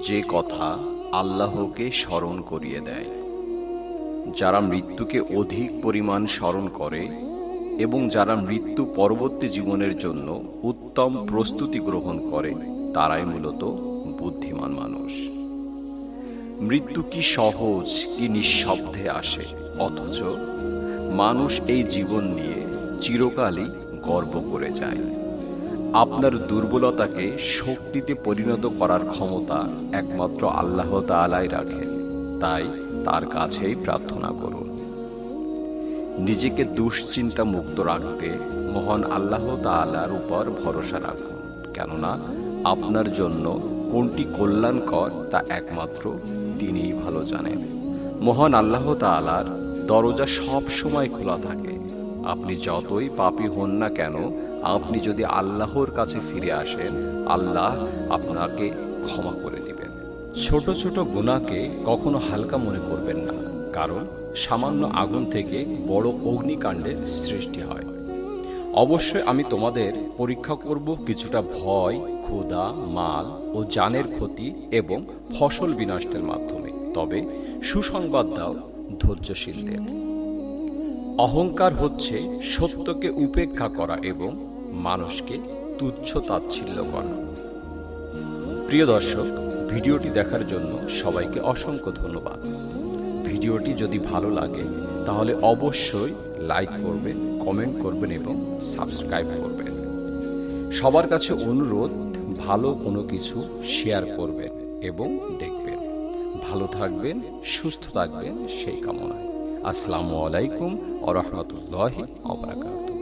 যে কথা আল্লাহকে স্মরণ করিয়ে দেয়। যারা মৃত্যুকে অধিক পরিমাণ স্মরণ করে এবং যারা মৃত্যু পরবর্তী জীবনের জন্য উত্তম প্রস্তুতি গ্রহণ করে, তারাই মূলত বুদ্ধিমান মানুষ। মৃত্যু কি সহজ, কি নিঃশব্দে আসে, অথচ মানুষ এই জীবন নিয়ে চিরকালই গর্ব করে যায়। আপনার দুর্বলতাকে শক্তিতে পরিণত করার ক্ষমতা একমাত্র আল্লাহ তাআলাই রাখেন, তাই তার কাছেই প্রার্থনা করুন। নিজেকে দুশ্চিন্তা মুক্ত রাখতে মহান আল্লাহ তাআলার উপর ভরসা রাখুন, কেননা আপনার জন্য কোনটি কল্যাণকর তা একমাত্র তিনিই ভালো জানেন। মহান আল্লাহ তাআলার দরজা সব সময় খোলা থাকে। আপনি যতই পাপী হন না কেন, আপনি যদি আল্লাহর কাছে ফিরে আসেন, আল্লাহ আপনাকে ক্ষমা করে দিবেন। ছোট ছোট গুনাহকে কখনো হালকা মনে করবেন না, কারণ সামান্য আগুন থেকে বড় অগ্নিকাণ্ডের সৃষ্টি হয়। অবশ্যই আমি তোমাদের পরীক্ষা করব কিছুটা ভয়, ক্ষুধা, মাল ও জানের ক্ষতি এবং ফসল বিনষ্টের মাধ্যমে, তবে সুসংবাদ দাও ধৈর্যশীলদের। অহংকার হচ্ছে সত্যকে উপেক্ষা করা এবং মানুষকে তুচ্ছ তাচ্ছিল্য করা। প্রিয় দর্শক, ভিডিওটি দেখার জন্য সবাইকে অসংখ্য ধন্যবাদ। ভিডিওটি যদি ভালো লাগে তাহলে অবশ্যই লাইক করবেন, কমেন্ট করবেন এবং সাবস্ক্রাইব করবেন। সবার কাছে অনুরোধ, ভালো কোনো কিছু শেয়ার করবেন এবং দেখবেন। ভালো থাকবেন, সুস্থ থাকবেন সেই কামনায়। আসসালামু আলাইকুম ওয়া রাহমাতুল্লাহি ওয়া বারাকাতুহু।